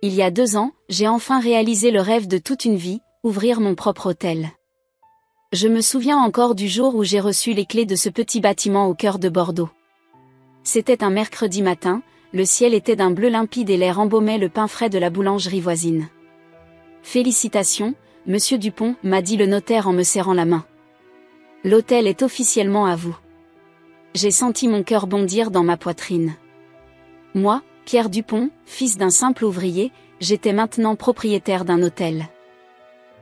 Il y a 2 ans, j'ai enfin réalisé le rêve de toute une vie, ouvrir mon propre hôtel. Je me souviens encore du jour où j'ai reçu les clés de ce petit bâtiment au cœur de Bordeaux. C'était un mercredi matin, le ciel était d'un bleu limpide et l'air embaumait le pain frais de la boulangerie voisine. « Félicitations, monsieur Dupont », m'a dit le notaire en me serrant la main. « L'hôtel est officiellement à vous. » J'ai senti mon cœur bondir dans ma poitrine. Moi, Pierre Dupont, fils d'un simple ouvrier, j'étais maintenant propriétaire d'un hôtel.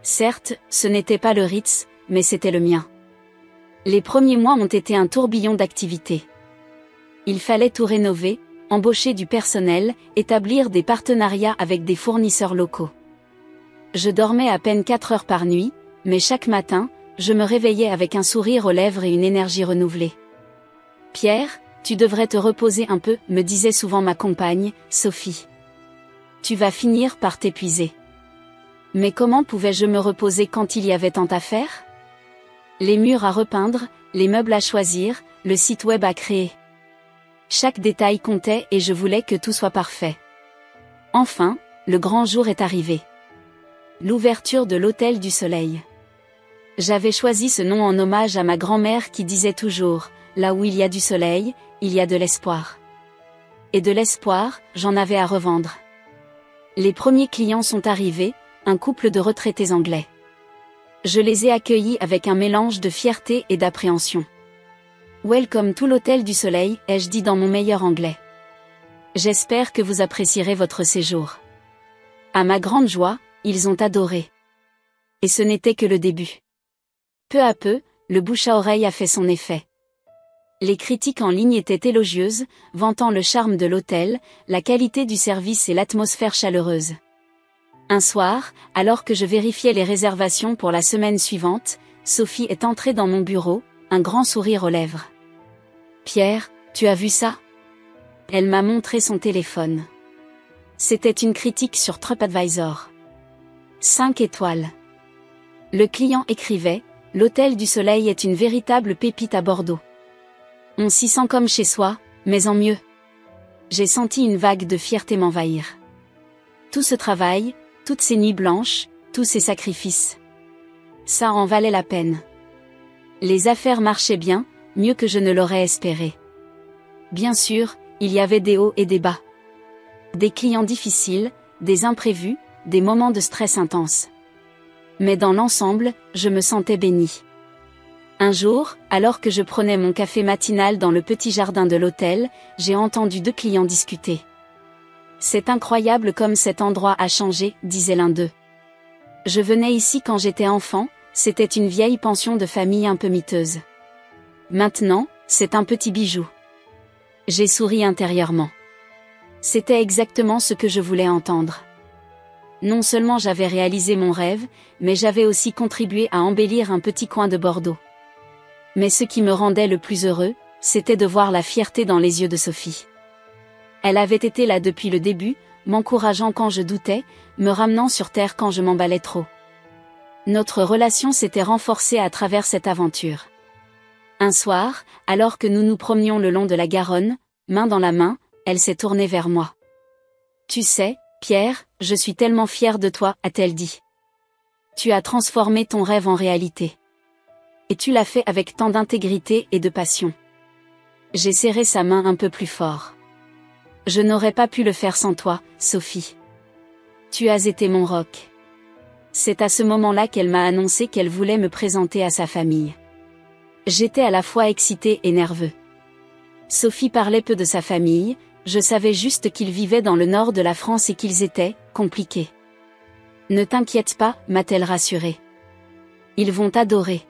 Certes, ce n'était pas le Ritz, mais c'était le mien. Les premiers mois ont été un tourbillon d'activités. Il fallait tout rénover, embaucher du personnel, établir des partenariats avec des fournisseurs locaux. Je dormais à peine 4 heures par nuit, mais chaque matin, je me réveillais avec un sourire aux lèvres et une énergie renouvelée. « Pierre, tu devrais te reposer un peu », me disait souvent ma compagne, Sophie. « Tu vas finir par t'épuiser. » Mais comment pouvais-je me reposer quand il y avait tant à faire ? Les murs à repeindre, les meubles à choisir, le site web à créer. Chaque détail comptait et je voulais que tout soit parfait. Enfin, le grand jour est arrivé. L'ouverture de l'Hôtel du Soleil. J'avais choisi ce nom en hommage à ma grand-mère qui disait toujours « Là où il y a du soleil, il y a de l'espoir ». Et de l'espoir, j'en avais à revendre. Les premiers clients sont arrivés, un couple de retraités anglais. Je les ai accueillis avec un mélange de fierté et d'appréhension. « Welcome to l'Hôtel du Soleil », ai-je dit dans mon meilleur anglais. « J'espère que vous apprécierez votre séjour. » À ma grande joie, ils ont adoré. Et ce n'était que le début. Peu à peu, le bouche à oreille a fait son effet. Les critiques en ligne étaient élogieuses, vantant le charme de l'hôtel, la qualité du service et l'atmosphère chaleureuse. Un soir, alors que je vérifiais les réservations pour la semaine suivante, Sophie est entrée dans mon bureau, un grand sourire aux lèvres. « Pierre, tu as vu ça ?» Elle m'a montré son téléphone. C'était une critique sur TripAdvisor. 5 étoiles. Le client écrivait « L'Hôtel du Soleil est une véritable pépite à Bordeaux. On s'y sent comme chez soi, mais en mieux. » J'ai senti une vague de fierté m'envahir. Tout ce travail, toutes ces nuits blanches, tous ces sacrifices. Ça en valait la peine. Les affaires marchaient bien, mieux que je ne l'aurais espéré. Bien sûr, il y avait des hauts et des bas. Des clients difficiles, des imprévus, des moments de stress intense. Mais dans l'ensemble, je me sentais bénie. Un jour, alors que je prenais mon café matinal dans le petit jardin de l'hôtel, j'ai entendu 2 clients discuter. « C'est incroyable comme cet endroit a changé », disait l'un d'eux. « Je venais ici quand j'étais enfant, c'était une vieille pension de famille un peu miteuse. Maintenant, c'est un petit bijou. » J'ai souri intérieurement. C'était exactement ce que je voulais entendre. Non seulement j'avais réalisé mon rêve, mais j'avais aussi contribué à embellir un petit coin de Bordeaux. Mais ce qui me rendait le plus heureux, c'était de voir la fierté dans les yeux de Sophie. Elle avait été là depuis le début, m'encourageant quand je doutais, me ramenant sur terre quand je m'emballais trop. Notre relation s'était renforcée à travers cette aventure. Un soir, alors que nous nous promenions le long de la Garonne, main dans la main, elle s'est tournée vers moi. « Tu sais, Pierre, je suis tellement fière de toi », a-t-elle dit. « Tu as transformé ton rêve en réalité. Et tu l'as fait avec tant d'intégrité et de passion. » J'ai serré sa main un peu plus fort. « Je n'aurais pas pu le faire sans toi, Sophie. Tu as été mon roc. » C'est à ce moment-là qu'elle m'a annoncé qu'elle voulait me présenter à sa famille. J'étais à la fois excité et nerveux. Sophie parlait peu de sa famille, je savais juste qu'ils vivaient dans le nord de la France et qu'ils étaient compliqués. « Ne t'inquiète pas », m'a-t-elle rassurée. « Ils vont t'adorer. »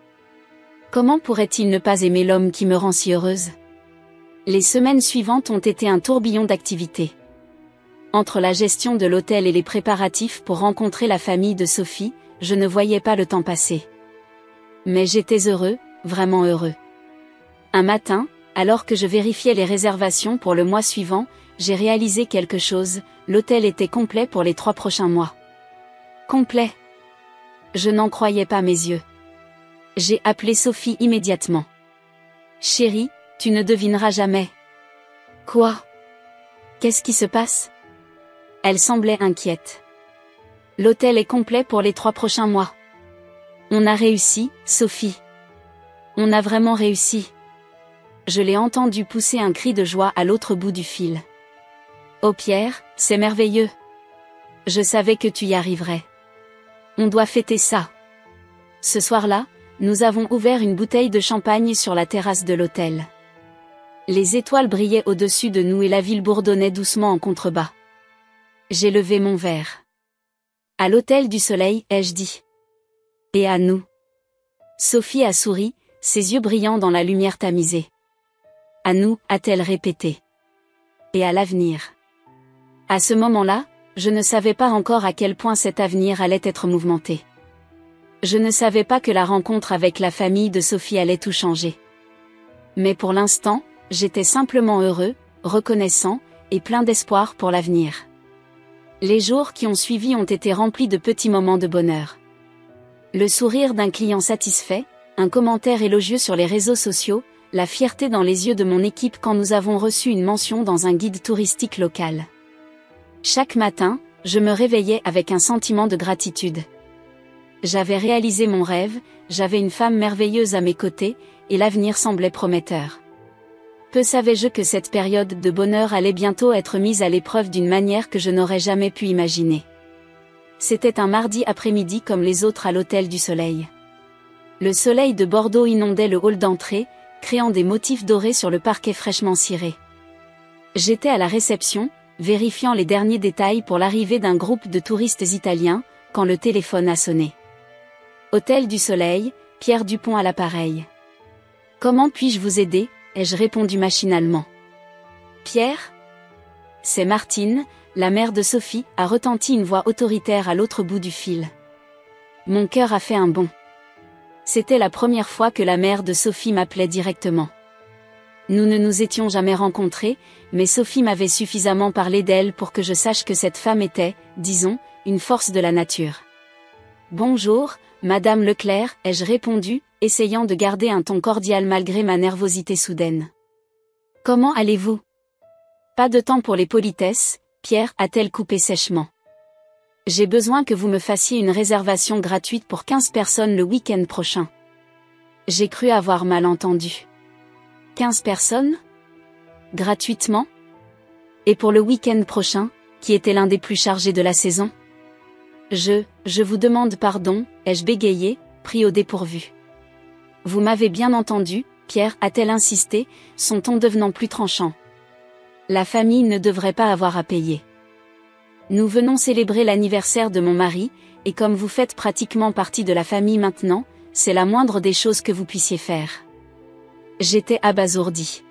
Comment pourrait-il ne pas aimer l'homme qui me rend si heureuse ? Les semaines suivantes ont été un tourbillon d'activités. Entre la gestion de l'hôtel et les préparatifs pour rencontrer la famille de Sophie, je ne voyais pas le temps passer. Mais j'étais heureux, vraiment heureux. Un matin, alors que je vérifiais les réservations pour le mois suivant, j'ai réalisé quelque chose, l'hôtel était complet pour les 3 prochains mois. Complet. Je n'en croyais pas mes yeux. J'ai appelé Sophie immédiatement. « Chérie, tu ne devineras jamais. »« Quoi ? Qu'est-ce qui se passe ? Elle semblait inquiète. L'hôtel est complet pour les 3 prochains mois. On a réussi, Sophie. On a vraiment réussi. Je l'ai entendu pousser un cri de joie à l'autre bout du fil. Oh Pierre, c'est merveilleux. Je savais que tu y arriverais. On doit fêter ça. Ce soir-là, nous avons ouvert une bouteille de champagne sur la terrasse de l'hôtel. Les étoiles brillaient au-dessus de nous et la ville bourdonnait doucement en contrebas. J'ai levé mon verre. À l'hôtel du soleil, ai-je dit. Et à nous. Sophie a souri, ses yeux brillants dans la lumière tamisée. À nous, a-t-elle répété. Et à l'avenir. À ce moment-là, je ne savais pas encore à quel point cet avenir allait être mouvementé. Je ne savais pas que la rencontre avec la famille de Sophie allait tout changer. Mais pour l'instant, j'étais simplement heureux, reconnaissant, et plein d'espoir pour l'avenir. Les jours qui ont suivi ont été remplis de petits moments de bonheur. Le sourire d'un client satisfait, un commentaire élogieux sur les réseaux sociaux, la fierté dans les yeux de mon équipe quand nous avons reçu une mention dans un guide touristique local. Chaque matin, je me réveillais avec un sentiment de gratitude. J'avais réalisé mon rêve, j'avais une femme merveilleuse à mes côtés, et l'avenir semblait prometteur. Peu savais-je que cette période de bonheur allait bientôt être mise à l'épreuve d'une manière que je n'aurais jamais pu imaginer. C'était un mardi après-midi comme les autres à l'Hôtel du Soleil. Le soleil de Bordeaux inondait le hall d'entrée, créant des motifs dorés sur le parquet fraîchement ciré. J'étais à la réception, vérifiant les derniers détails pour l'arrivée d'un groupe de touristes italiens, quand le téléphone a sonné. Hôtel du Soleil, Pierre Dupont à l'appareil. Comment puis-je vous aider, ai-je répondu machinalement. Pierre ? C'est Martine, la mère de Sophie, a retenti une voix autoritaire à l'autre bout du fil. Mon cœur a fait un bond. C'était la première fois que la mère de Sophie m'appelait directement. Nous ne nous étions jamais rencontrés, mais Sophie m'avait suffisamment parlé d'elle pour que je sache que cette femme était, disons, une force de la nature. Bonjour, Madame Leclerc, ai-je répondu, essayant de garder un ton cordial malgré ma nervosité soudaine. Comment allez-vous ? Pas de temps pour les politesses, Pierre, a-t-elle coupé sèchement. J'ai besoin que vous me fassiez une réservation gratuite pour 15 personnes le week-end prochain. J'ai cru avoir mal entendu. 15 personnes ? Gratuitement ? Et pour le week-end prochain, qui était l'un des plus chargés de la saison ? Je vous demande pardon, ai-je bégayé, pris au dépourvu. Vous m'avez bien entendu, Pierre, a-t-elle insisté, son ton devenant plus tranchant. La famille ne devrait pas avoir à payer. Nous venons célébrer l'anniversaire de mon mari, et comme vous faites pratiquement partie de la famille maintenant, c'est la moindre des choses que vous puissiez faire. J'étais abasourdie.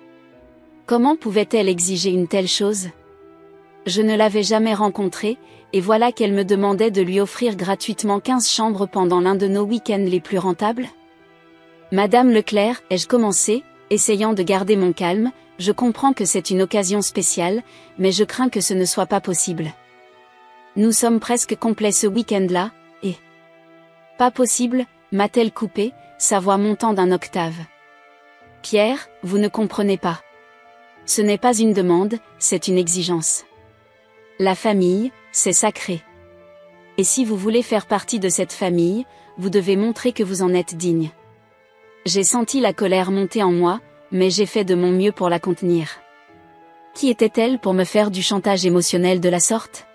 Comment pouvait-elle exiger une telle chose ? Je ne l'avais jamais rencontrée, et voilà qu'elle me demandait de lui offrir gratuitement 15 chambres pendant l'un de nos week-ends les plus rentables ? Madame Leclerc, ai-je commencé, essayant de garder mon calme, je comprends que c'est une occasion spéciale, mais je crains que ce ne soit pas possible. Nous sommes presque complets ce week-end-là, et... Pas possible, m'a-t-elle coupé, sa voix montant d'un octave. Pierre, vous ne comprenez pas. Ce n'est pas une demande, c'est une exigence. La famille, c'est sacré. Et si vous voulez faire partie de cette famille, vous devez montrer que vous en êtes digne. J'ai senti la colère monter en moi, mais j'ai fait de mon mieux pour la contenir. Qui était-elle pour me faire du chantage émotionnel de la sorte ?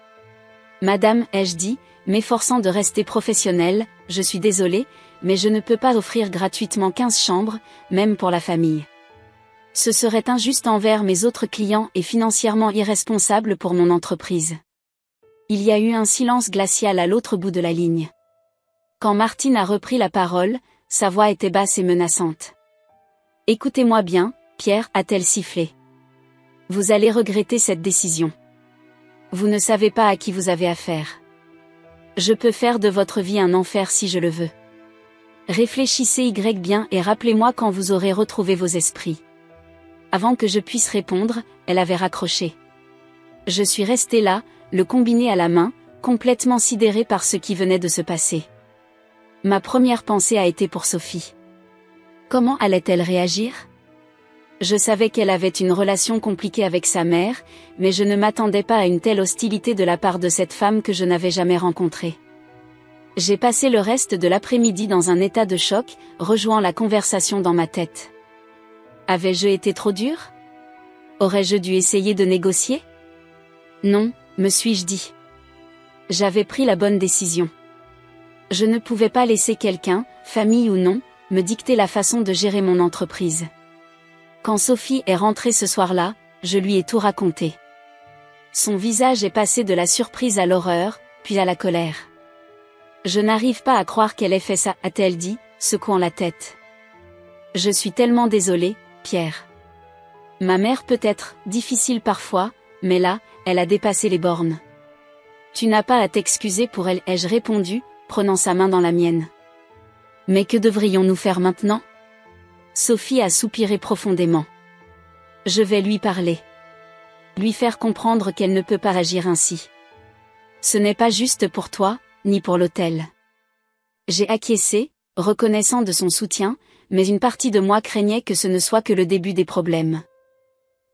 Madame, ai-je dit, m'efforçant de rester professionnelle, je suis désolée, mais je ne peux pas offrir gratuitement 15 chambres, même pour la famille. Ce serait injuste envers mes autres clients et financièrement irresponsable pour mon entreprise. Il y a eu un silence glacial à l'autre bout de la ligne. Quand Martine a repris la parole, sa voix était basse et menaçante. Écoutez-moi bien, Pierre, a-t-elle sifflé. Vous allez regretter cette décision. Vous ne savez pas à qui vous avez affaire. Je peux faire de votre vie un enfer si je le veux. Réfléchissez bien et rappelez-moi quand vous aurez retrouvé vos esprits. Avant que je puisse répondre, elle avait raccroché. Je suis restée là, le combiné à la main, complètement sidérée par ce qui venait de se passer. Ma première pensée a été pour Sophie. Comment allait-elle réagir ? Je savais qu'elle avait une relation compliquée avec sa mère, mais je ne m'attendais pas à une telle hostilité de la part de cette femme que je n'avais jamais rencontrée. J'ai passé le reste de l'après-midi dans un état de choc, rejouant la conversation dans ma tête. Avais-je été trop dur? Aurais-je dû essayer de négocier? Non, me suis-je dit. J'avais pris la bonne décision. Je ne pouvais pas laisser quelqu'un, famille ou non, me dicter la façon de gérer mon entreprise. Quand Sophie est rentrée ce soir-là, je lui ai tout raconté. Son visage est passé de la surprise à l'horreur, puis à la colère. Je n'arrive pas à croire qu'elle ait fait ça, a-t-elle dit, secouant la tête. Je suis tellement désolée, Pierre. Ma mère peut être difficile parfois, mais là, elle a dépassé les bornes. Tu n'as pas à t'excuser pour elle, ai-je répondu, prenant sa main dans la mienne. Mais que devrions-nous faire maintenant? Sophie a soupiré profondément. Je vais lui parler. Lui faire comprendre qu'elle ne peut pas agir ainsi. Ce n'est pas juste pour toi, ni pour l'hôtel. J'ai acquiescé, reconnaissant de son soutien, mais une partie de moi craignait que ce ne soit que le début des problèmes.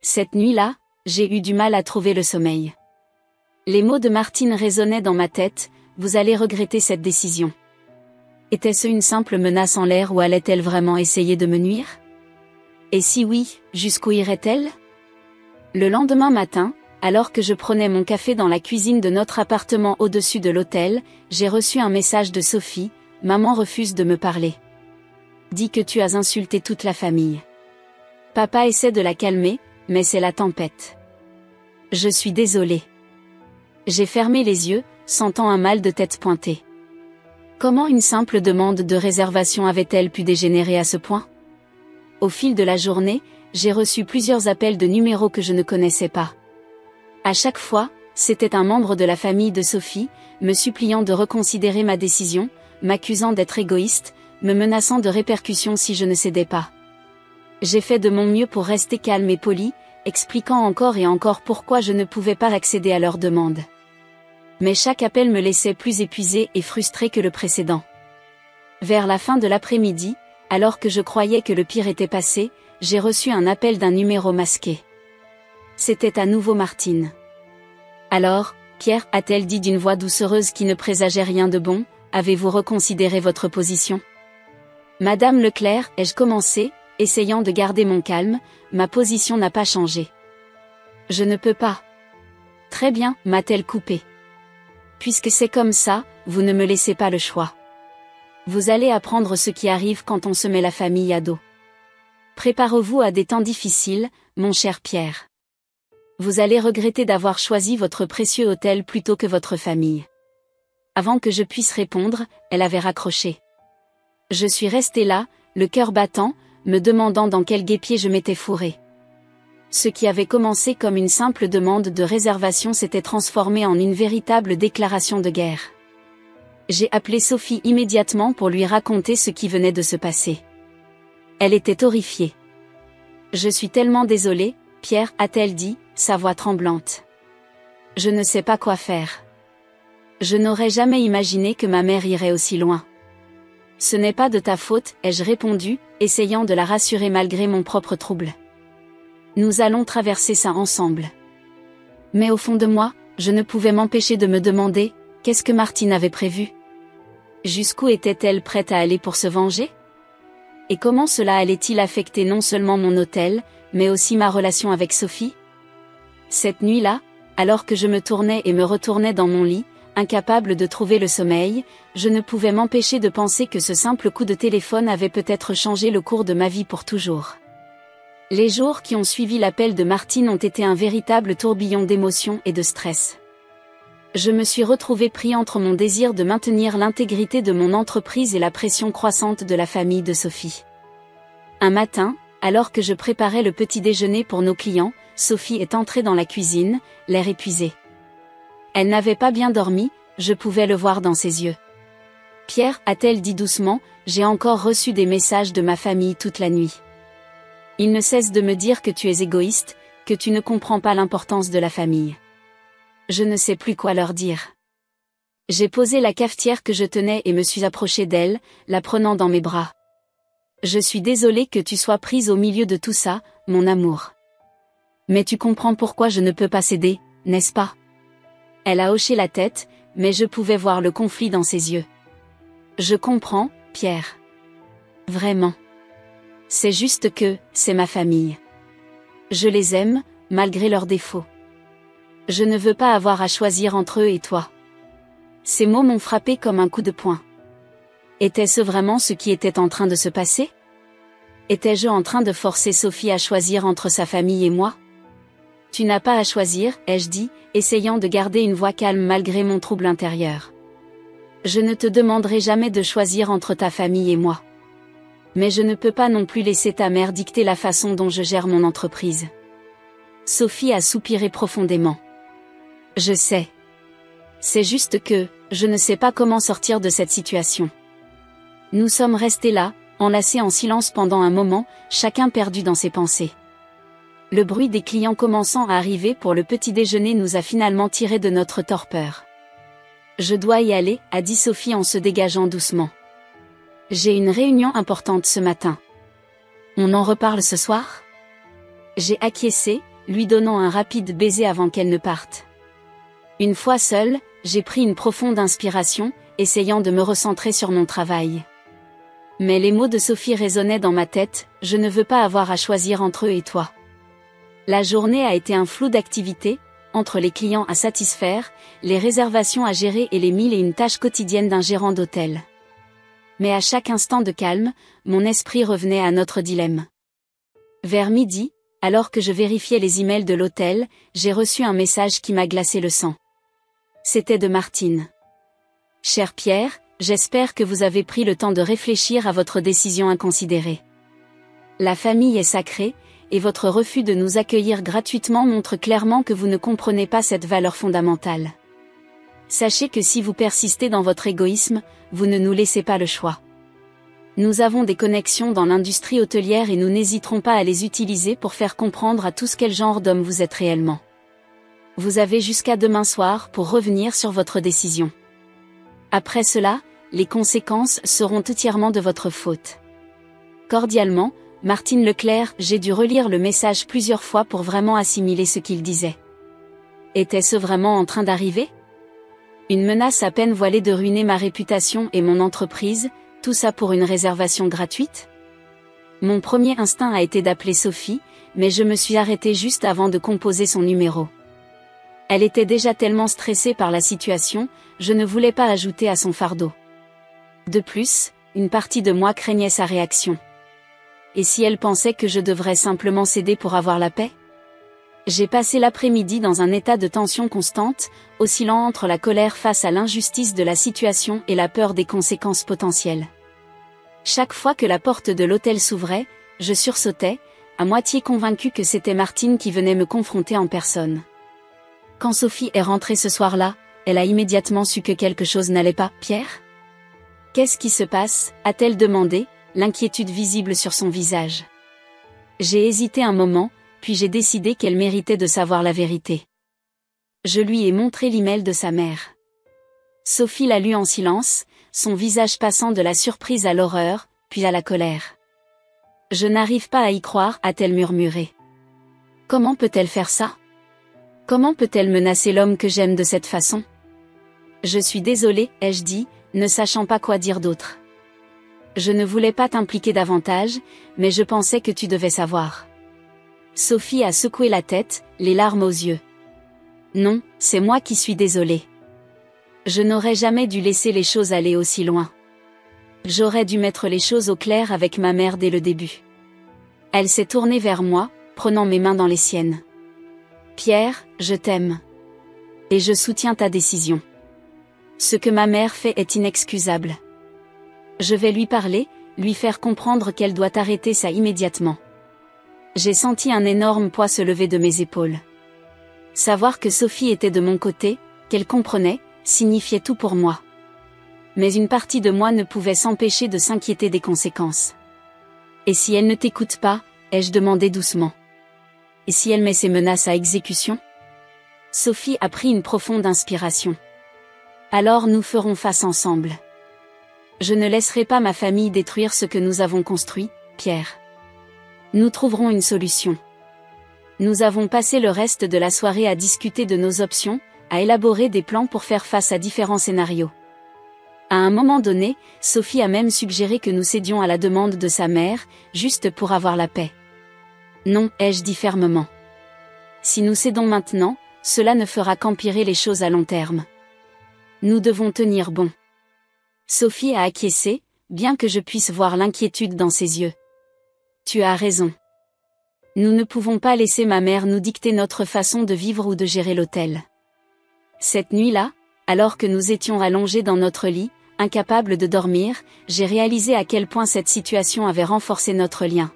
Cette nuit-là, j'ai eu du mal à trouver le sommeil. Les mots de Martine résonnaient dans ma tête, vous allez regretter cette décision. Était-ce une simple menace en l'air ou allait-elle vraiment essayer de me nuire? Et si oui, jusqu'où irait-elle? Le lendemain matin, alors que je prenais mon café dans la cuisine de notre appartement au-dessus de l'hôtel, j'ai reçu un message de Sophie, maman refuse de me parler. Dis que tu as insulté toute la famille. Papa essaie de la calmer, mais c'est la tempête. Je suis désolée. J'ai fermé les yeux, sentant un mal de tête pointer. Comment une simple demande de réservation avait-elle pu dégénérer à ce point? Au fil de la journée, j'ai reçu plusieurs appels de numéros que je ne connaissais pas. À chaque fois, c'était un membre de la famille de Sophie, me suppliant de reconsidérer ma décision, m'accusant d'être égoïste, me menaçant de répercussions si je ne cédais pas. J'ai fait de mon mieux pour rester calme et poli, expliquant encore et encore pourquoi je ne pouvais pas accéder à leurs demandes. Mais chaque appel me laissait plus épuisé et frustré que le précédent. Vers la fin de l'après-midi, alors que je croyais que le pire était passé, j'ai reçu un appel d'un numéro masqué. C'était à nouveau Martine. Alors, Pierre, a-t-elle dit d'une voix doucereuse qui ne présageait rien de bon, avez-vous reconsidéré votre position? Madame Leclerc, ai-je commencé, essayant de garder mon calme, ma position n'a pas changé. Je ne peux pas. Très bien, m'a-t-elle coupé. Puisque c'est comme ça, vous ne me laissez pas le choix. Vous allez apprendre ce qui arrive quand on se met la famille à dos. Préparez-vous à des temps difficiles, mon cher Pierre. Vous allez regretter d'avoir choisi votre précieux hôtel plutôt que votre famille. Avant que je puisse répondre, elle avait raccroché. Je suis resté là, le cœur battant, me demandant dans quel guêpier je m'étais fourré. Ce qui avait commencé comme une simple demande de réservation s'était transformé en une véritable déclaration de guerre. J'ai appelé Sophie immédiatement pour lui raconter ce qui venait de se passer. Elle était horrifiée. Je suis tellement désolée, Pierre, a-t-elle dit, sa voix tremblante. Je ne sais pas quoi faire. Je n'aurais jamais imaginé que ma mère irait aussi loin. Ce n'est pas de ta faute, ai-je répondu, essayant de la rassurer malgré mon propre trouble. Nous allons traverser ça ensemble. Mais au fond de moi, je ne pouvais m'empêcher de me demander, qu'est-ce que Martine avait prévu? Jusqu'où était-elle prête à aller pour se venger? Et comment cela allait-il affecter non seulement mon hôtel, mais aussi ma relation avec Sophie? Cette nuit-là, alors que je me tournais et me retournais dans mon lit, incapable de trouver le sommeil, je ne pouvais m'empêcher de penser que ce simple coup de téléphone avait peut-être changé le cours de ma vie pour toujours. Les jours qui ont suivi l'appel de Martine ont été un véritable tourbillon d'émotions et de stress. Je me suis retrouvé pris entre mon désir de maintenir l'intégrité de mon entreprise et la pression croissante de la famille de Sophie. Un matin, alors que je préparais le petit déjeuner pour nos clients, Sophie est entrée dans la cuisine, l'air épuisé. Elle n'avait pas bien dormi, je pouvais le voir dans ses yeux. Pierre, a-t-elle dit doucement, j'ai encore reçu des messages de ma famille toute la nuit. Ils ne cessent de me dire que tu es égoïste, que tu ne comprends pas l'importance de la famille. Je ne sais plus quoi leur dire. J'ai posé la cafetière que je tenais et me suis approchée d'elle, la prenant dans mes bras. Je suis désolée que tu sois prise au milieu de tout ça, mon amour. Mais tu comprends pourquoi je ne peux pas céder, n'est-ce pas? Elle a hoché la tête, mais je pouvais voir le conflit dans ses yeux. Je comprends, Pierre. Vraiment. C'est juste que, c'est ma famille. Je les aime, malgré leurs défauts. Je ne veux pas avoir à choisir entre eux et toi. Ces mots m'ont frappé comme un coup de poing. Était-ce vraiment ce qui était en train de se passer? Étais-je en train de forcer Sophie à choisir entre sa famille et moi? Tu n'as pas à choisir, ai-je dit, essayant de garder une voix calme malgré mon trouble intérieur. Je ne te demanderai jamais de choisir entre ta famille et moi. Mais je ne peux pas non plus laisser ta mère dicter la façon dont je gère mon entreprise. Sophie a soupiré profondément. Je sais. C'est juste que, je ne sais pas comment sortir de cette situation. Nous sommes restés là, enlacés en silence pendant un moment, chacun perdu dans ses pensées. Le bruit des clients commençant à arriver pour le petit déjeuner nous a finalement tirés de notre torpeur. Je dois y aller, a dit Sophie en se dégageant doucement. J'ai une réunion importante ce matin. On en reparle ce soir? J'ai acquiescé, lui donnant un rapide baiser avant qu'elle ne parte. Une fois seule, j'ai pris une profonde inspiration, essayant de me recentrer sur mon travail. Mais les mots de Sophie résonnaient dans ma tête, je ne veux pas avoir à choisir entre eux et toi. La journée a été un flou d'activités, entre les clients à satisfaire, les réservations à gérer et les 1001 tâches quotidiennes d'un gérant d'hôtel. Mais à chaque instant de calme, mon esprit revenait à notre dilemme. Vers midi, alors que je vérifiais les emails de l'hôtel, j'ai reçu un message qui m'a glacé le sang. C'était de Martine. Cher Pierre, j'espère que vous avez pris le temps de réfléchir à votre décision inconsidérée. La famille est sacrée, et votre refus de nous accueillir gratuitement montre clairement que vous ne comprenez pas cette valeur fondamentale. Sachez que si vous persistez dans votre égoïsme, vous ne nous laissez pas le choix. Nous avons des connexions dans l'industrie hôtelière et nous n'hésiterons pas à les utiliser pour faire comprendre à tous quel genre d'homme vous êtes réellement. Vous avez jusqu'à demain soir pour revenir sur votre décision. Après cela, les conséquences seront entièrement de votre faute. Cordialement, Martine Leclerc. J'ai dû relire le message plusieurs fois pour vraiment assimiler ce qu'il disait. Était-ce vraiment en train d'arriver? Une menace à peine voilée de ruiner ma réputation et mon entreprise, tout ça pour une réservation gratuite? Mon premier instinct a été d'appeler Sophie, mais je me suis arrêtée juste avant de composer son numéro. Elle était déjà tellement stressée par la situation, je ne voulais pas ajouter à son fardeau. De plus, une partie de moi craignait sa réaction. Et si elle pensait que je devrais simplement céder pour avoir la paix? J'ai passé l'après-midi dans un état de tension constante, oscillant entre la colère face à l'injustice de la situation et la peur des conséquences potentielles. Chaque fois que la porte de l'hôtel s'ouvrait, je sursautais, à moitié convaincue que c'était Martine qui venait me confronter en personne. Quand Sophie est rentrée ce soir-là, elle a immédiatement su que quelque chose n'allait pas. « Pierre? Qu'est-ce qui se passe ?» a-t-elle demandé, l'inquiétude visible sur son visage. J'ai hésité un moment, puis j'ai décidé qu'elle méritait de savoir la vérité. Je lui ai montré l'email de sa mère. Sophie l'a lu en silence, son visage passant de la surprise à l'horreur, puis à la colère. « Je n'arrive pas à y croire », a-t-elle murmuré. « Comment peut-elle faire ça? Comment peut-elle menacer l'homme que j'aime de cette façon? Je suis désolée, ai-je dit, ne sachant pas quoi dire d'autre. Je ne voulais pas t'impliquer davantage, mais je pensais que tu devais savoir. Sophie a secoué la tête, les larmes aux yeux. Non, c'est moi qui suis désolée. Je n'aurais jamais dû laisser les choses aller aussi loin. J'aurais dû mettre les choses au clair avec ma mère dès le début. Elle s'est tournée vers moi, prenant mes mains dans les siennes. Pierre, je t'aime. Et je soutiens ta décision. Ce que ma mère fait est inexcusable. Je vais lui parler, lui faire comprendre qu'elle doit arrêter ça immédiatement. J'ai senti un énorme poids se lever de mes épaules. Savoir que Sophie était de mon côté, qu'elle comprenait, signifiait tout pour moi. Mais une partie de moi ne pouvait s'empêcher de s'inquiéter des conséquences. Et si elle ne t'écoute pas, ai-je demandé doucement. Et si elle met ses menaces à exécution? Sophie a pris une profonde inspiration. Alors nous ferons face ensemble. Je ne laisserai pas ma famille détruire ce que nous avons construit, Pierre. Nous trouverons une solution. Nous avons passé le reste de la soirée à discuter de nos options, à élaborer des plans pour faire face à différents scénarios. À un moment donné, Sophie a même suggéré que nous cédions à la demande de sa mère, juste pour avoir la paix. Non, ai-je dit fermement. Si nous cédons maintenant, cela ne fera qu'empirer les choses à long terme. Nous devons tenir bon. Sophie a acquiescé, bien que je puisse voir l'inquiétude dans ses yeux. Tu as raison. Nous ne pouvons pas laisser ma mère nous dicter notre façon de vivre ou de gérer l'hôtel. Cette nuit-là, alors que nous étions allongés dans notre lit, incapables de dormir, j'ai réalisé à quel point cette situation avait renforcé notre lien.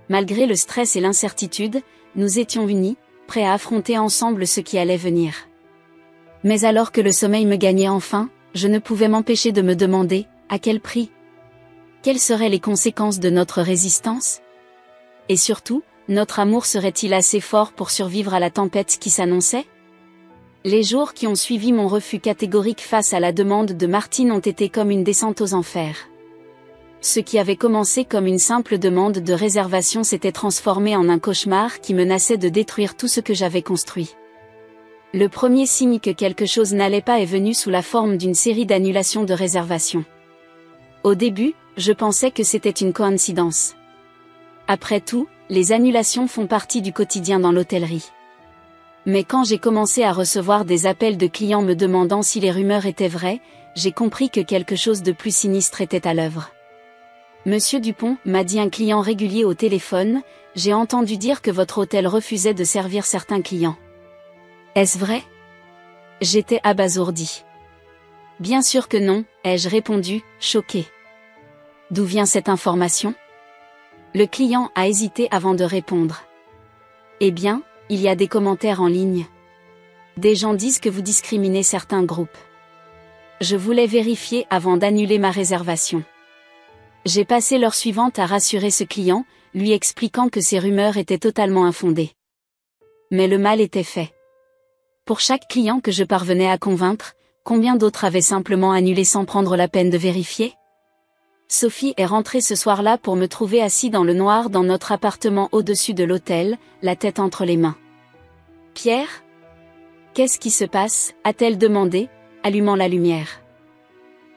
Malgré le stress et l'incertitude, nous étions unis, prêts à affronter ensemble ce qui allait venir. Mais alors que le sommeil me gagnait enfin, je ne pouvais m'empêcher de me demander, à quel prix? Quelles seraient les conséquences de notre résistance? Et surtout, notre amour serait-il assez fort pour survivre à la tempête qui s'annonçait? Les jours qui ont suivi mon refus catégorique face à la demande de Martine ont été comme une descente aux enfers. Ce qui avait commencé comme une simple demande de réservation s'était transformé en un cauchemar qui menaçait de détruire tout ce que j'avais construit. Le premier signe que quelque chose n'allait pas est venu sous la forme d'une série d'annulations de réservations. Au début, je pensais que c'était une coïncidence. Après tout, les annulations font partie du quotidien dans l'hôtellerie. Mais quand j'ai commencé à recevoir des appels de clients me demandant si les rumeurs étaient vraies, j'ai compris que quelque chose de plus sinistre était à l'œuvre. Monsieur Dupont, m'a dit un client régulier au téléphone, j'ai entendu dire que votre hôtel refusait de servir certains clients. Est-ce vrai? J'étais abasourdi. Bien sûr que non, ai-je répondu, choqué. D'où vient cette information? Le client a hésité avant de répondre. Eh bien, il y a des commentaires en ligne. Des gens disent que vous discriminez certains groupes. Je voulais vérifier avant d'annuler ma réservation. J'ai passé l'heure suivante à rassurer ce client, lui expliquant que ces rumeurs étaient totalement infondées. Mais le mal était fait. Pour chaque client que je parvenais à convaincre, combien d'autres avaient simplement annulé sans prendre la peine de vérifier? Sophie est rentrée ce soir-là pour me trouver assis dans le noir dans notre appartement au-dessus de l'hôtel, la tête entre les mains. « Pierre? Qu'est-ce qui se passe ?» a-t-elle demandé, allumant la lumière.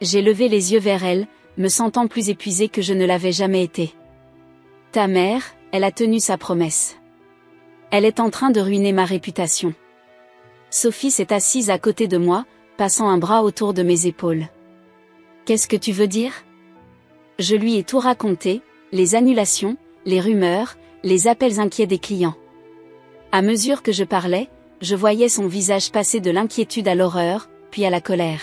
J'ai levé les yeux vers elle, me sentant plus épuisée que je ne l'avais jamais été. « Ta mère, elle a tenu sa promesse. Elle est en train de ruiner ma réputation. » Sophie s'est assise à côté de moi, passant un bras autour de mes épaules. « Qu'est-ce que tu veux dire ?» Je lui ai tout raconté, les annulations, les rumeurs, les appels inquiets des clients. À mesure que je parlais, je voyais son visage passer de l'inquiétude à l'horreur, puis à la colère.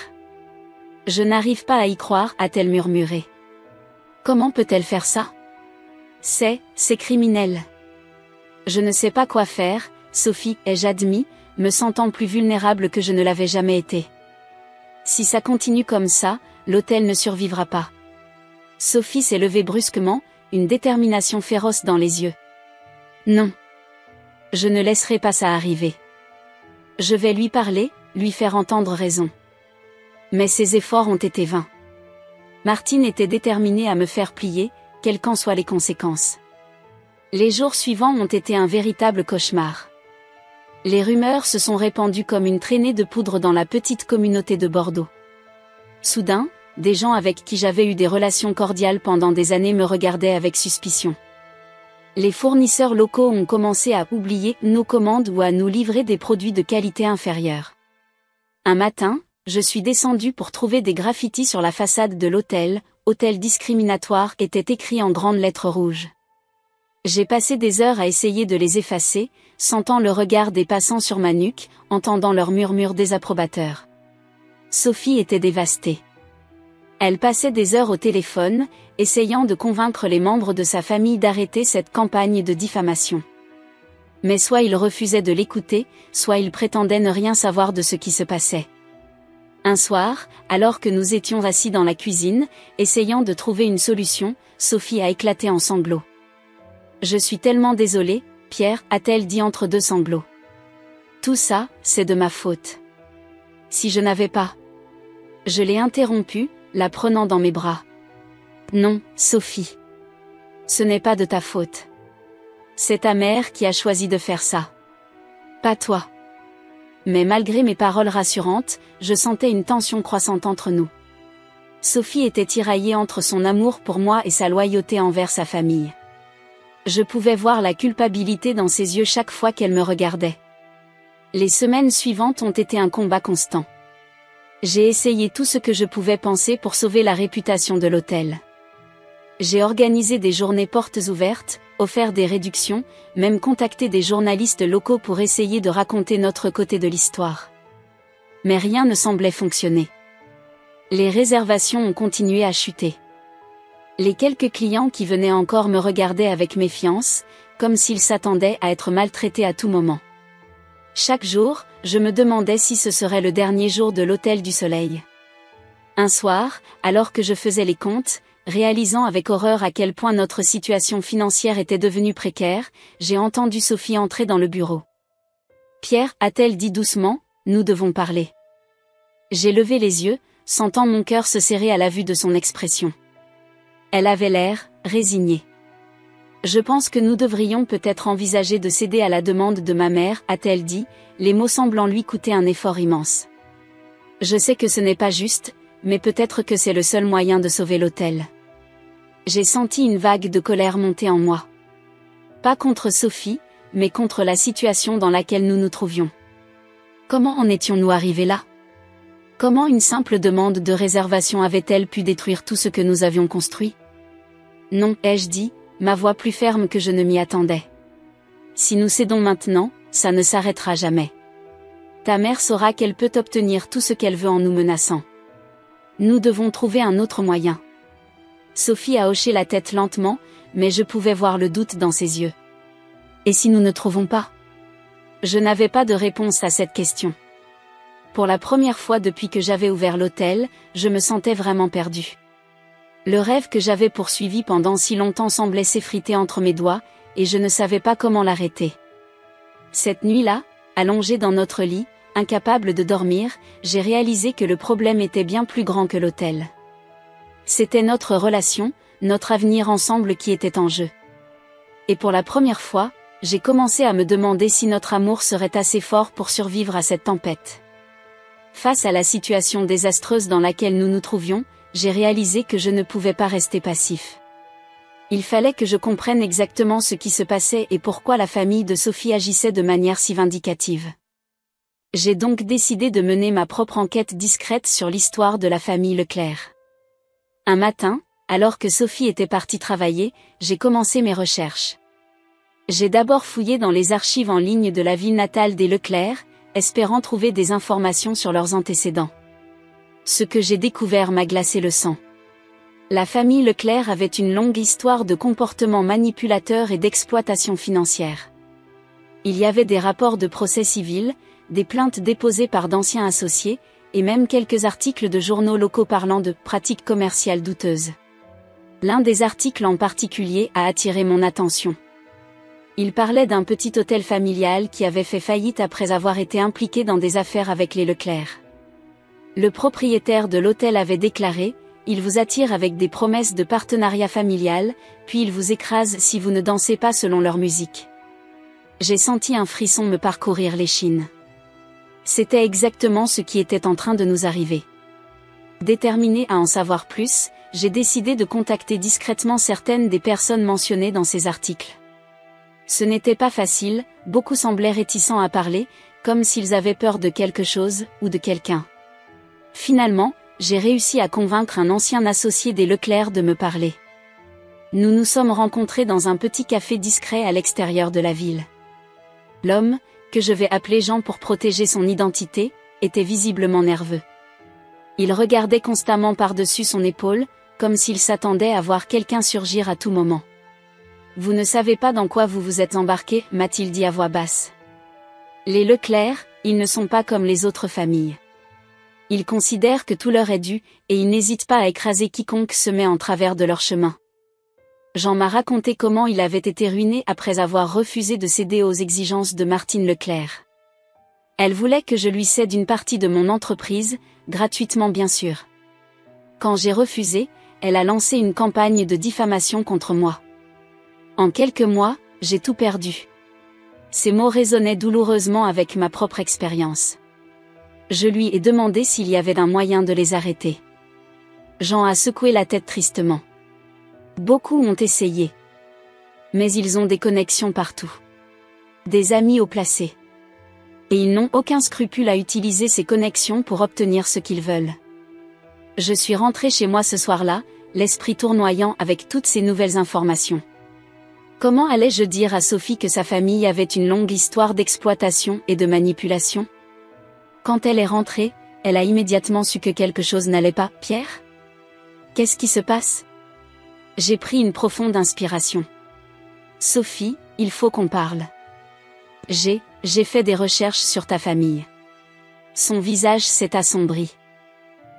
« Je n'arrive pas à y croire, a-t-elle murmuré. Comment peut-elle faire ça? C'est criminel. Je ne sais pas quoi faire, Sophie, ai-je admis, me sentant plus vulnérable que je ne l'avais jamais été. Si ça continue comme ça, l'hôtel ne survivra pas. Sophie s'est levée brusquement, une détermination féroce dans les yeux. Non. Je ne laisserai pas ça arriver. Je vais lui parler, lui faire entendre raison. Mais ses efforts ont été vains. Martine était déterminée à me faire plier, quelles qu'en soient les conséquences. Les jours suivants ont été un véritable cauchemar. Les rumeurs se sont répandues comme une traînée de poudre dans la petite communauté de Bordeaux. Soudain, des gens avec qui j'avais eu des relations cordiales pendant des années me regardaient avec suspicion. Les fournisseurs locaux ont commencé à oublier nos commandes ou à nous livrer des produits de qualité inférieure. Un matin, je suis descendue pour trouver des graffitis sur la façade de l'hôtel, « Hôtel discriminatoire » était écrit en grandes lettres rouges. J'ai passé des heures à essayer de les effacer, sentant le regard des passants sur ma nuque, entendant leurs murmures désapprobateurs. Sophie était dévastée. Elle passait des heures au téléphone, essayant de convaincre les membres de sa famille d'arrêter cette campagne de diffamation. Mais soit ils refusaient de l'écouter, soit ils prétendaient ne rien savoir de ce qui se passait. Un soir, alors que nous étions assis dans la cuisine, essayant de trouver une solution, Sophie a éclaté en sanglots. « Je suis tellement désolée, Pierre » a-t-elle dit entre deux sanglots. « Tout ça, c'est de ma faute. Si je n'avais pas... » Je l'ai interrompue, la prenant dans mes bras. « Non, Sophie. Ce n'est pas de ta faute. C'est ta mère qui a choisi de faire ça. Pas toi. Mais malgré mes paroles rassurantes, je sentais une tension croissante entre nous. Sophie était tiraillée entre son amour pour moi et sa loyauté envers sa famille. Je pouvais voir la culpabilité dans ses yeux chaque fois qu'elle me regardait. Les semaines suivantes ont été un combat constant. J'ai essayé tout ce que je pouvais penser pour sauver la réputation de l'hôtel. J'ai organisé des journées portes ouvertes, offert des réductions, même contacté des journalistes locaux pour essayer de raconter notre côté de l'histoire. Mais rien ne semblait fonctionner. Les réservations ont continué à chuter. Les quelques clients qui venaient encore me regardaient avec méfiance, comme s'ils s'attendaient à être maltraités à tout moment. Chaque jour, je me demandais si ce serait le dernier jour de l'Hôtel du Soleil. Un soir, alors que je faisais les comptes, réalisant avec horreur à quel point notre situation financière était devenue précaire, j'ai entendu Sophie entrer dans le bureau. « Pierre, a-t-elle dit doucement, nous devons parler. » J'ai levé les yeux, sentant mon cœur se serrer à la vue de son expression. Elle avait l'air résignée. « Je pense que nous devrions peut-être envisager de céder à la demande de ma mère, a-t-elle dit, les mots semblant lui coûter un effort immense. Je sais que ce n'est pas juste, mais peut-être que c'est le seul moyen de sauver l'hôtel. J'ai senti une vague de colère monter en moi. Pas contre Sophie, mais contre la situation dans laquelle nous nous trouvions. Comment en étions-nous arrivés là? Comment une simple demande de réservation avait-elle pu détruire tout ce que nous avions construit? Non, ai-je dit, ma voix plus ferme que je ne m'y attendais. Si nous cédons maintenant, ça ne s'arrêtera jamais. Ta mère saura qu'elle peut obtenir tout ce qu'elle veut en nous menaçant. Nous devons trouver un autre moyen. Sophie a hoché la tête lentement, mais je pouvais voir le doute dans ses yeux. Et si nous ne trouvons pas? Je n'avais pas de réponse à cette question. Pour la première fois depuis que j'avais ouvert l'hôtel, je me sentais vraiment perdue. Le rêve que j'avais poursuivi pendant si longtemps semblait s'effriter entre mes doigts, et je ne savais pas comment l'arrêter. Cette nuit-là, allongée dans notre lit, incapable de dormir, j'ai réalisé que le problème était bien plus grand que l'hôtel. C'était notre relation, notre avenir ensemble qui était en jeu. Et pour la première fois, j'ai commencé à me demander si notre amour serait assez fort pour survivre à cette tempête. Face à la situation désastreuse dans laquelle nous nous trouvions, j'ai réalisé que je ne pouvais pas rester passif. Il fallait que je comprenne exactement ce qui se passait et pourquoi la famille de Sophie agissait de manière si vindicative. J'ai donc décidé de mener ma propre enquête discrète sur l'histoire de la famille Leclerc. Un matin, alors que Sophie était partie travailler, j'ai commencé mes recherches. J'ai d'abord fouillé dans les archives en ligne de la ville natale des Leclerc, espérant trouver des informations sur leurs antécédents. Ce que j'ai découvert m'a glacé le sang. La famille Leclerc avait une longue histoire de comportement manipulateur et d'exploitation financière. Il y avait des rapports de procès civils, des plaintes déposées par d'anciens associés, et même quelques articles de journaux locaux parlant de pratiques commerciales douteuses. L'un des articles en particulier a attiré mon attention. Il parlait d'un petit hôtel familial qui avait fait faillite après avoir été impliqué dans des affaires avec les Leclerc. Le propriétaire de l'hôtel avait déclaré « Il vous attire avec des promesses de partenariat familial, puis il vous écrase si vous ne dansez pas selon leur musique. » J'ai senti un frisson me parcourir l'échine. C'était exactement ce qui était en train de nous arriver. Déterminé à en savoir plus, j'ai décidé de contacter discrètement certaines des personnes mentionnées dans ces articles. Ce n'était pas facile, beaucoup semblaient réticents à parler, comme s'ils avaient peur de quelque chose, ou de quelqu'un. Finalement, j'ai réussi à convaincre un ancien associé des Leclerc de me parler. Nous nous sommes rencontrés dans un petit café discret à l'extérieur de la ville. L'homme, que je vais appeler Jean pour protéger son identité, était visiblement nerveux. Il regardait constamment par-dessus son épaule, comme s'il s'attendait à voir quelqu'un surgir à tout moment. « Vous ne savez pas dans quoi vous vous êtes embarqué » m'a-t-il dit à voix basse. Les Leclerc, ils ne sont pas comme les autres familles. Ils considèrent que tout leur est dû, et ils n'hésitent pas à écraser quiconque se met en travers de leur chemin. Jean m'a raconté comment il avait été ruiné après avoir refusé de céder aux exigences de Martine Leclerc. Elle voulait que je lui cède une partie de mon entreprise, gratuitement bien sûr. Quand j'ai refusé, elle a lancé une campagne de diffamation contre moi. En quelques mois, j'ai tout perdu. Ces mots résonnaient douloureusement avec ma propre expérience. Je lui ai demandé s'il y avait un moyen de les arrêter. Jean a secoué la tête tristement. Beaucoup ont essayé. Mais ils ont des connexions partout. Des amis haut placés. Et ils n'ont aucun scrupule à utiliser ces connexions pour obtenir ce qu'ils veulent. Je suis rentrée chez moi ce soir-là, l'esprit tournoyant avec toutes ces nouvelles informations. Comment allais-je dire à Sophie que sa famille avait une longue histoire d'exploitation et de manipulation? Quand elle est rentrée, elle a immédiatement su que quelque chose n'allait pas. Pierre? Qu'est-ce qui se passe? J'ai pris une profonde inspiration. Sophie, il faut qu'on parle. J'ai fait des recherches sur ta famille. Son visage s'est assombri.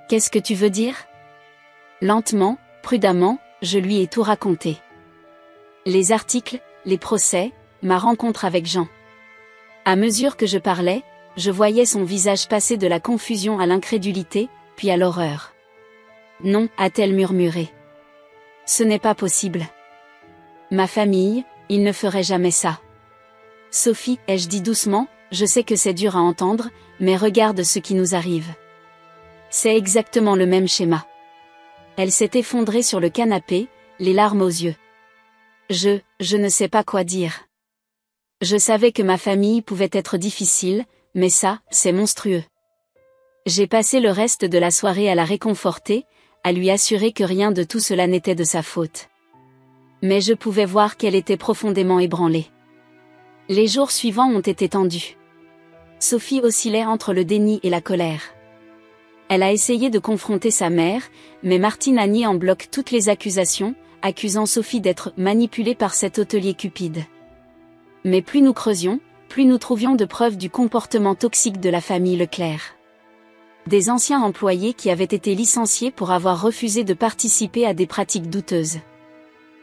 Qu'est-ce que tu veux dire? Lentement, prudemment, je lui ai tout raconté. Les articles, les procès, ma rencontre avec Jean. À mesure que je parlais, je voyais son visage passer de la confusion à l'incrédulité, puis à l'horreur. Non, a-t-elle murmuré. Ce n'est pas possible. Ma famille, il ne ferait jamais ça. Sophie, ai-je dit doucement, je sais que c'est dur à entendre, mais regarde ce qui nous arrive. C'est exactement le même schéma. Elle s'est effondrée sur le canapé, les larmes aux yeux. Je ne sais pas quoi dire. Je savais que ma famille pouvait être difficile, mais ça, c'est monstrueux. J'ai passé le reste de la soirée à la réconforter, à lui assurer que rien de tout cela n'était de sa faute. Mais je pouvais voir qu'elle était profondément ébranlée. Les jours suivants ont été tendus. Sophie oscillait entre le déni et la colère. Elle a essayé de confronter sa mère, mais Martine a nié en bloc toutes les accusations, accusant Sophie d'être manipulée par cet hôtelier cupide. Mais plus nous creusions, plus nous trouvions de preuves du comportement toxique de la famille Leclerc. Des anciens employés qui avaient été licenciés pour avoir refusé de participer à des pratiques douteuses.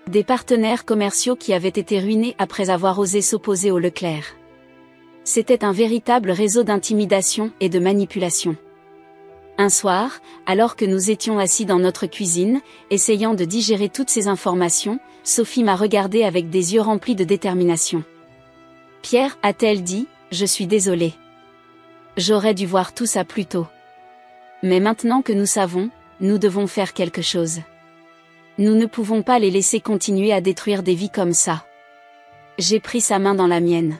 Des partenaires commerciaux qui avaient été ruinés après avoir osé s'opposer au Leclerc. C'était un véritable réseau d'intimidation et de manipulation. Un soir, alors que nous étions assis dans notre cuisine, essayant de digérer toutes ces informations, Sophie m'a regardée avec des yeux remplis de détermination. « Pierre, a-t-elle dit, je suis désolée. J'aurais dû voir tout ça plus tôt. Mais maintenant que nous savons, nous devons faire quelque chose. Nous ne pouvons pas les laisser continuer à détruire des vies comme ça. » J'ai pris sa main dans la mienne.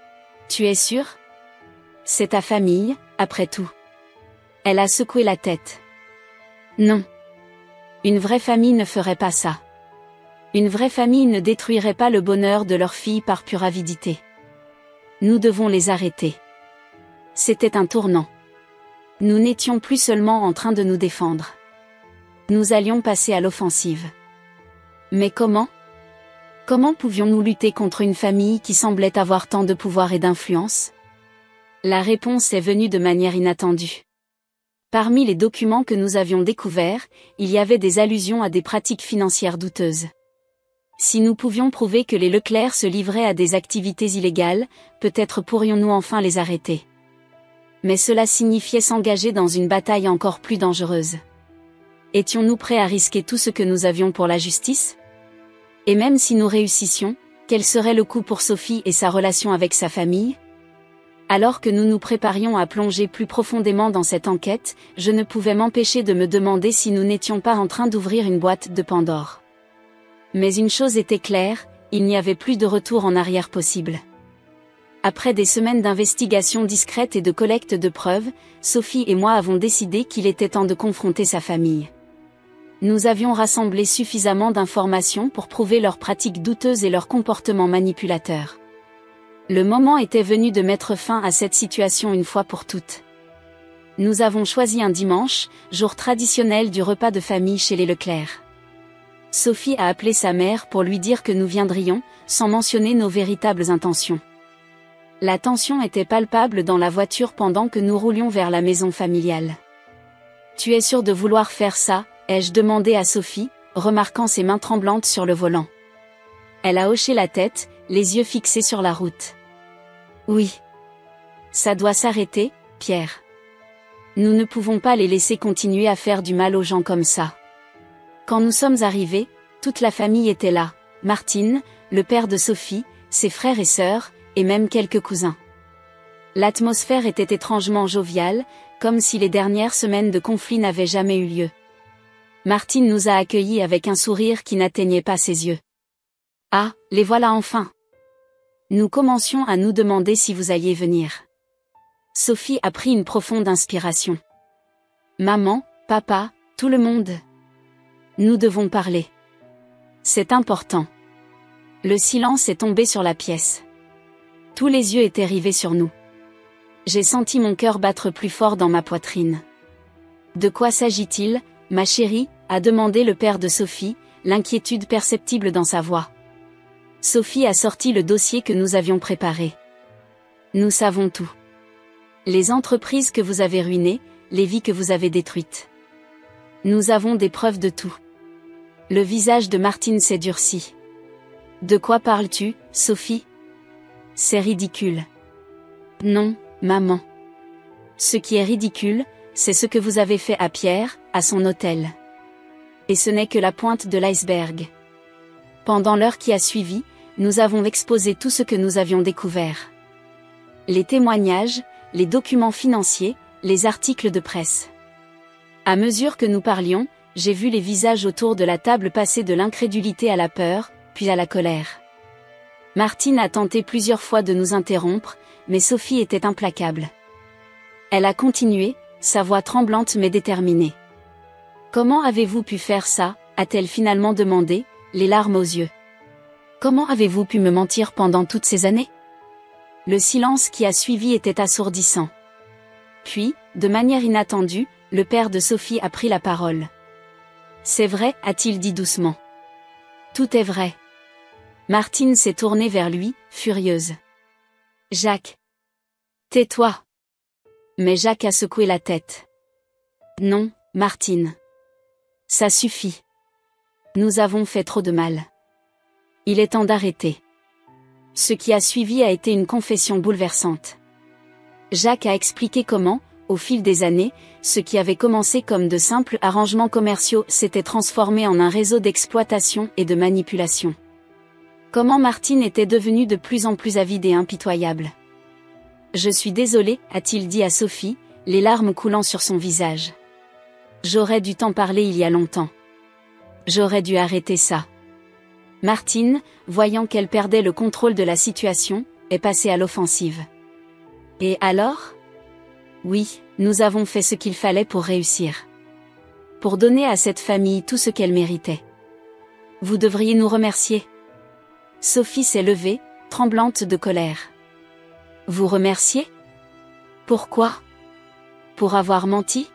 « Tu es sûre? C'est ta famille, après tout. » Elle a secoué la tête. Non. Une vraie famille ne ferait pas ça. Une vraie famille ne détruirait pas le bonheur de leur fille par pure avidité. Nous devons les arrêter. C'était un tournant. Nous n'étions plus seulement en train de nous défendre. Nous allions passer à l'offensive. Mais comment? Comment pouvions-nous lutter contre une famille qui semblait avoir tant de pouvoir et d'influence? La réponse est venue de manière inattendue. Parmi les documents que nous avions découverts, il y avait des allusions à des pratiques financières douteuses. Si nous pouvions prouver que les Leclerc se livraient à des activités illégales, peut-être pourrions-nous enfin les arrêter. Mais cela signifiait s'engager dans une bataille encore plus dangereuse. Étions-nous prêts à risquer tout ce que nous avions pour la justice? Et même si nous réussissions, quel serait le coût pour Sophie et sa relation avec sa famille? Alors que nous nous préparions à plonger plus profondément dans cette enquête, je ne pouvais m'empêcher de me demander si nous n'étions pas en train d'ouvrir une boîte de Pandore. Mais une chose était claire, il n'y avait plus de retour en arrière possible. Après des semaines d'investigation discrète et de collecte de preuves, Sophie et moi avons décidé qu'il était temps de confronter sa famille. Nous avions rassemblé suffisamment d'informations pour prouver leurs pratiques douteuses et leur comportement manipulateur. Le moment était venu de mettre fin à cette situation une fois pour toutes. Nous avons choisi un dimanche, jour traditionnel du repas de famille chez les Leclerc. Sophie a appelé sa mère pour lui dire que nous viendrions, sans mentionner nos véritables intentions. La tension était palpable dans la voiture pendant que nous roulions vers la maison familiale. « Tu es sûre de vouloir faire ça ?» ai-je demandé à Sophie, remarquant ses mains tremblantes sur le volant. Elle a hoché la tête, les yeux fixés sur la route. Oui. Ça doit s'arrêter, Pierre. Nous ne pouvons pas les laisser continuer à faire du mal aux gens comme ça. Quand nous sommes arrivés, toute la famille était là, Martine, le père de Sophie, ses frères et sœurs, et même quelques cousins. L'atmosphère était étrangement joviale, comme si les dernières semaines de conflit n'avaient jamais eu lieu. Martine nous a accueillis avec un sourire qui n'atteignait pas ses yeux. « Ah, les voilà enfin !» Nous commencions à nous demander si vous alliez venir. Sophie a pris une profonde inspiration. « Maman, papa, tout le monde. Nous devons parler. C'est important. » Le silence est tombé sur la pièce. Tous les yeux étaient rivés sur nous. J'ai senti mon cœur battre plus fort dans ma poitrine. « De quoi s'agit-il, ma chérie ?» a demandé le père de Sophie, l'inquiétude perceptible dans sa voix. Sophie a sorti le dossier que nous avions préparé. « Nous savons tout. Les entreprises que vous avez ruinées, les vies que vous avez détruites. Nous avons des preuves de tout. » Le visage de Martine s'est durci. « De quoi parles-tu, Sophie ? C'est ridicule. » « Non, maman. Ce qui est ridicule, c'est ce que vous avez fait à Pierre, à son hôtel. Et ce n'est que la pointe de l'iceberg. Pendant l'heure qui a suivi, nous avons exposé tout ce que nous avions découvert. Les témoignages, les documents financiers, les articles de presse. À mesure que nous parlions, j'ai vu les visages autour de la table passer de l'incrédulité à la peur, puis à la colère. Martine a tenté plusieurs fois de nous interrompre, mais Sophie était implacable. Elle a continué, sa voix tremblante mais déterminée. « Comment avez-vous pu faire ça ?» a-t-elle finalement demandé, les larmes aux yeux. « Comment avez-vous pu me mentir pendant toutes ces années ?» Le silence qui a suivi était assourdissant. Puis, de manière inattendue, le père de Sophie a pris la parole. « C'est vrai » a-t-il dit doucement. « Tout est vrai. » Martine s'est tournée vers lui, furieuse. « Jacques. Tais-toi. » Mais Jacques a secoué la tête. « Non, Martine. Ça suffit. Nous avons fait trop de mal. Il est temps d'arrêter. » Ce qui a suivi a été une confession bouleversante. Jacques a expliqué comment, au fil des années, ce qui avait commencé comme de simples arrangements commerciaux s'était transformé en un réseau d'exploitation et de manipulation. Comment Martine était devenue de plus en plus avide et impitoyable. « Je suis désolé » a-t-il dit à Sophie, les larmes coulant sur son visage. « J'aurais dû t'en parler il y a longtemps. J'aurais dû arrêter ça. » Martine, voyant qu'elle perdait le contrôle de la situation, est passée à l'offensive. « Et alors ? Oui, nous avons fait ce qu'il fallait pour réussir. Pour donner à cette famille tout ce qu'elle méritait. Vous devriez nous remercier. » Sophie s'est levée, tremblante de colère. « Vous remercier ? Pourquoi ? Pour avoir menti ?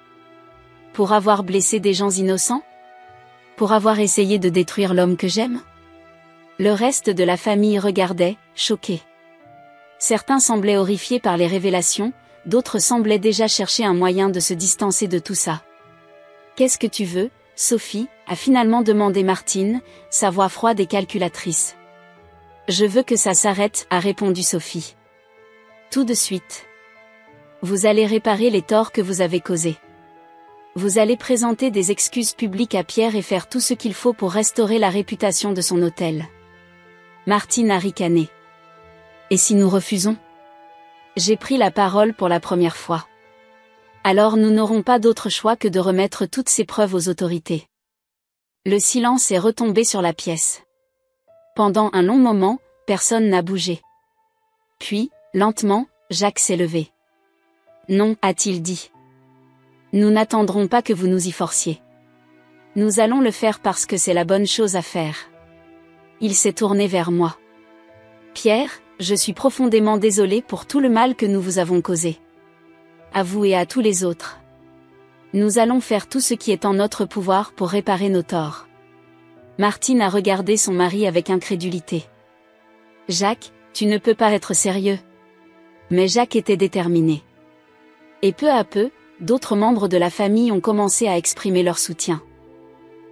Pour avoir blessé des gens innocents ? Pour avoir essayé de détruire l'homme que j'aime ? » Le reste de la famille regardait, choqué. Certains semblaient horrifiés par les révélations, d'autres semblaient déjà chercher un moyen de se distancer de tout ça. « Qu'est-ce que tu veux, Sophie ?» a finalement demandé Martine, sa voix froide et calculatrice. « Je veux que ça s'arrête » a répondu Sophie. « Tout de suite. Vous allez réparer les torts que vous avez causés. Vous allez présenter des excuses publiques à Pierre et faire tout ce qu'il faut pour restaurer la réputation de son hôtel. » Martine a ricané. « Et si nous refusons ? » J'ai pris la parole pour la première fois. Alors nous n'aurons pas d'autre choix que de remettre toutes ces preuves aux autorités. Le silence est retombé sur la pièce. Pendant un long moment, personne n'a bougé. Puis, lentement, Jacques s'est levé. « Non » a-t-il dit. « Nous n'attendrons pas que vous nous y forciez. Nous allons le faire parce que c'est la bonne chose à faire. » Il s'est tourné vers moi. « Pierre, je suis profondément désolé pour tout le mal que nous vous avons causé. À vous et à tous les autres. Nous allons faire tout ce qui est en notre pouvoir pour réparer nos torts. » Martine a regardé son mari avec incrédulité. « Jacques, tu ne peux pas être sérieux. » Mais Jacques était déterminé. Et peu à peu, d'autres membres de la famille ont commencé à exprimer leur soutien.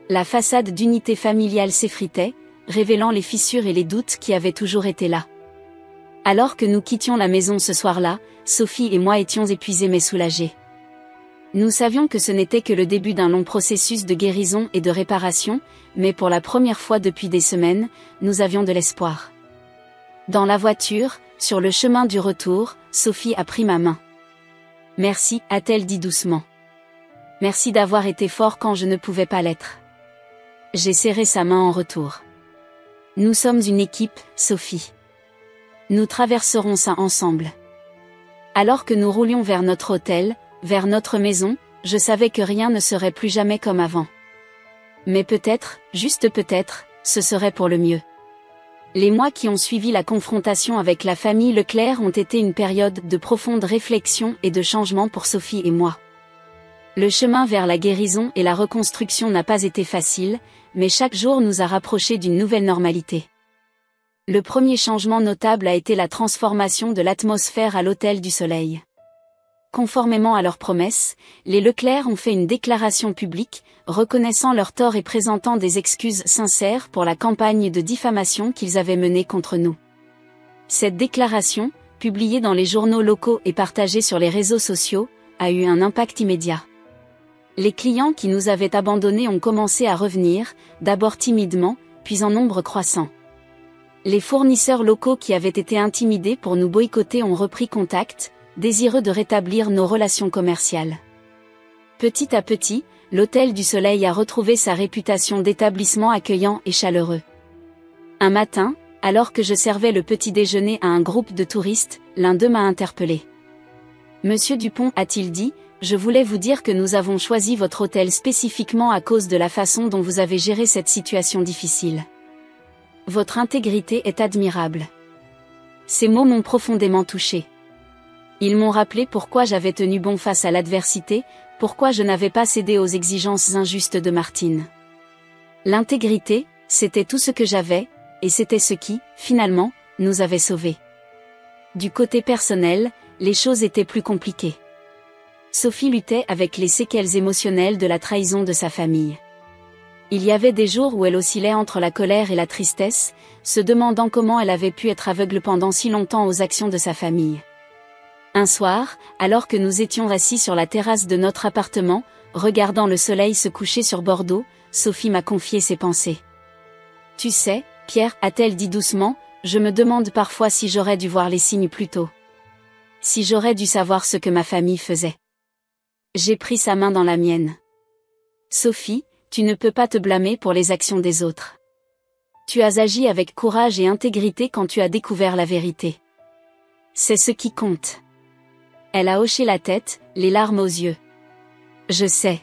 La façade d'unité familiale s'effritait, révélant les fissures et les doutes qui avaient toujours été là. Alors que nous quittions la maison ce soir-là, Sophie et moi étions épuisés mais soulagés. Nous savions que ce n'était que le début d'un long processus de guérison et de réparation, mais pour la première fois depuis des semaines, nous avions de l'espoir. Dans la voiture, sur le chemin du retour, Sophie a pris ma main. « Merci », a-t-elle dit doucement. « Merci d'avoir été fort quand je ne pouvais pas l'être. » J'ai serré sa main en retour. « Nous sommes une équipe, Sophie. Nous traverserons ça ensemble. » Alors que nous roulions vers notre hôtel, vers notre maison, je savais que rien ne serait plus jamais comme avant. Mais peut-être, juste peut-être, ce serait pour le mieux. Les mois qui ont suivi la confrontation avec la famille Leclerc ont été une période de profonde réflexion et de changement pour Sophie et moi. Le chemin vers la guérison et la reconstruction n'a pas été facile, mais chaque jour nous a rapprochés d'une nouvelle normalité. Le premier changement notable a été la transformation de l'atmosphère à l'Hôtel du Soleil. Conformément à leurs promesses, les Leclerc ont fait une déclaration publique, reconnaissant leurs torts et présentant des excuses sincères pour la campagne de diffamation qu'ils avaient menée contre nous. Cette déclaration, publiée dans les journaux locaux et partagée sur les réseaux sociaux, a eu un impact immédiat. Les clients qui nous avaient abandonnés ont commencé à revenir, d'abord timidement, puis en nombre croissant. Les fournisseurs locaux qui avaient été intimidés pour nous boycotter ont repris contact, désireux de rétablir nos relations commerciales. Petit à petit, l'Hôtel du Soleil a retrouvé sa réputation d'établissement accueillant et chaleureux. Un matin, alors que je servais le petit déjeuner à un groupe de touristes, l'un d'eux m'a interpellé. « Monsieur Dupont, a-t-il dit, je voulais vous dire que nous avons choisi votre hôtel spécifiquement à cause de la façon dont vous avez géré cette situation difficile. Votre intégrité est admirable. » Ces mots m'ont profondément touchée. Ils m'ont rappelé pourquoi j'avais tenu bon face à l'adversité, pourquoi je n'avais pas cédé aux exigences injustes de Martine. L'intégrité, c'était tout ce que j'avais, et c'était ce qui, finalement, nous avait sauvés. Du côté personnel, les choses étaient plus compliquées. Sophie luttait avec les séquelles émotionnelles de la trahison de sa famille. Il y avait des jours où elle oscillait entre la colère et la tristesse, se demandant comment elle avait pu être aveugle pendant si longtemps aux actions de sa famille. Un soir, alors que nous étions assis sur la terrasse de notre appartement, regardant le soleil se coucher sur Bordeaux, Sophie m'a confié ses pensées. « Tu sais, Pierre, a-t-elle dit doucement, je me demande parfois si j'aurais dû voir les signes plus tôt. Si j'aurais dû savoir ce que ma famille faisait. » J'ai pris sa main dans la mienne. « Sophie, tu ne peux pas te blâmer pour les actions des autres. Tu as agi avec courage et intégrité quand tu as découvert la vérité. C'est ce qui compte. » Elle a hoché la tête, les larmes aux yeux. « Je sais.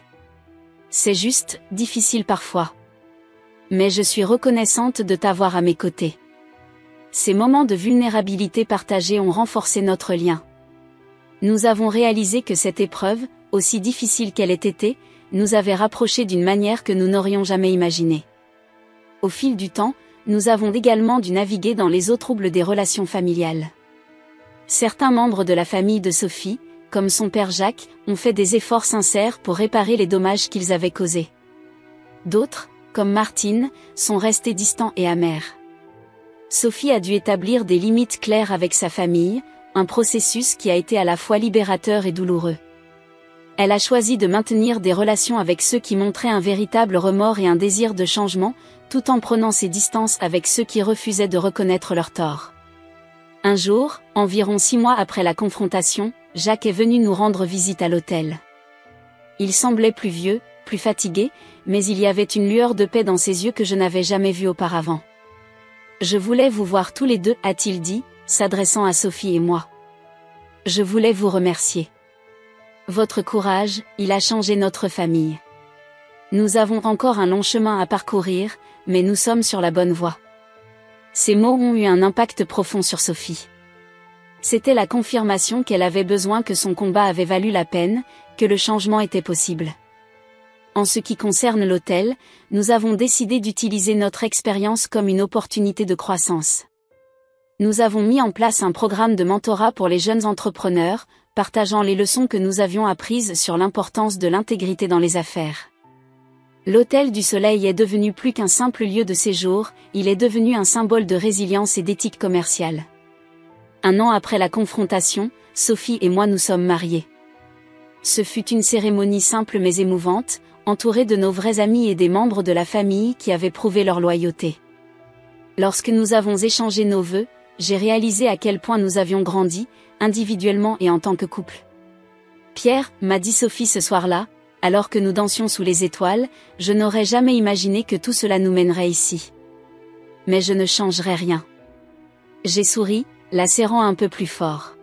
C'est juste, difficile parfois. Mais je suis reconnaissante de t'avoir à mes côtés. » Ces moments de vulnérabilité partagée ont renforcé notre lien. Nous avons réalisé que cette épreuve, aussi difficile qu'elle ait été, nous avait rapprochés d'une manière que nous n'aurions jamais imaginée. Au fil du temps, nous avons également dû naviguer dans les eaux troubles des relations familiales. Certains membres de la famille de Sophie, comme son père Jacques, ont fait des efforts sincères pour réparer les dommages qu'ils avaient causés. D'autres, comme Martine, sont restés distants et amers. Sophie a dû établir des limites claires avec sa famille, un processus qui a été à la fois libérateur et douloureux. Elle a choisi de maintenir des relations avec ceux qui montraient un véritable remords et un désir de changement, tout en prenant ses distances avec ceux qui refusaient de reconnaître leurs torts. Un jour, environ 6 mois après la confrontation, Jacques est venu nous rendre visite à l'hôtel. Il semblait plus vieux, plus fatigué, mais il y avait une lueur de paix dans ses yeux que je n'avais jamais vue auparavant. « Je voulais vous voir tous les deux, a-t-il dit, s'adressant à Sophie et moi. Je voulais vous remercier. Votre courage, il a changé notre famille. Nous avons encore un long chemin à parcourir, mais nous sommes sur la bonne voie. » Ces mots ont eu un impact profond sur Sophie. C'était la confirmation qu'elle avait besoin que son combat avait valu la peine, que le changement était possible. En ce qui concerne l'hôtel, nous avons décidé d'utiliser notre expérience comme une opportunité de croissance. Nous avons mis en place un programme de mentorat pour les jeunes entrepreneurs, partageant les leçons que nous avions apprises sur l'importance de l'intégrité dans les affaires. L'Hôtel du Soleil est devenu plus qu'un simple lieu de séjour, il est devenu un symbole de résilience et d'éthique commerciale. 1 an après la confrontation, Sophie et moi nous sommes mariés. Ce fut une cérémonie simple mais émouvante, entourée de nos vrais amis et des membres de la famille qui avaient prouvé leur loyauté. Lorsque nous avons échangé nos vœux, j'ai réalisé à quel point nous avions grandi, individuellement et en tant que couple. Pierre, m'a dit Sophie ce soir-là, alors que nous dansions sous les étoiles, je n'aurais jamais imaginé que tout cela nous mènerait ici. Mais je ne changerai rien. J'ai souri, la serrant un peu plus fort.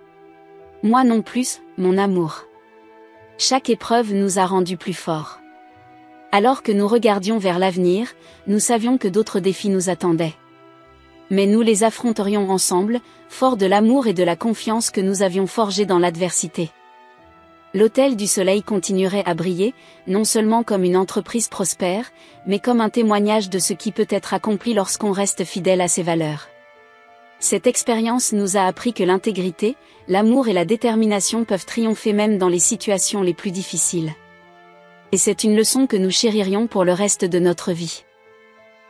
Moi non plus, mon amour. Chaque épreuve nous a rendus plus forts. Alors que nous regardions vers l'avenir, nous savions que d'autres défis nous attendaient. Mais nous les affronterions ensemble, forts de l'amour et de la confiance que nous avions forgés dans l'adversité. L'Hôtel du Soleil continuerait à briller, non seulement comme une entreprise prospère, mais comme un témoignage de ce qui peut être accompli lorsqu'on reste fidèle à ses valeurs. Cette expérience nous a appris que l'intégrité, l'amour et la détermination peuvent triompher même dans les situations les plus difficiles. Et c'est une leçon que nous chéririons pour le reste de notre vie.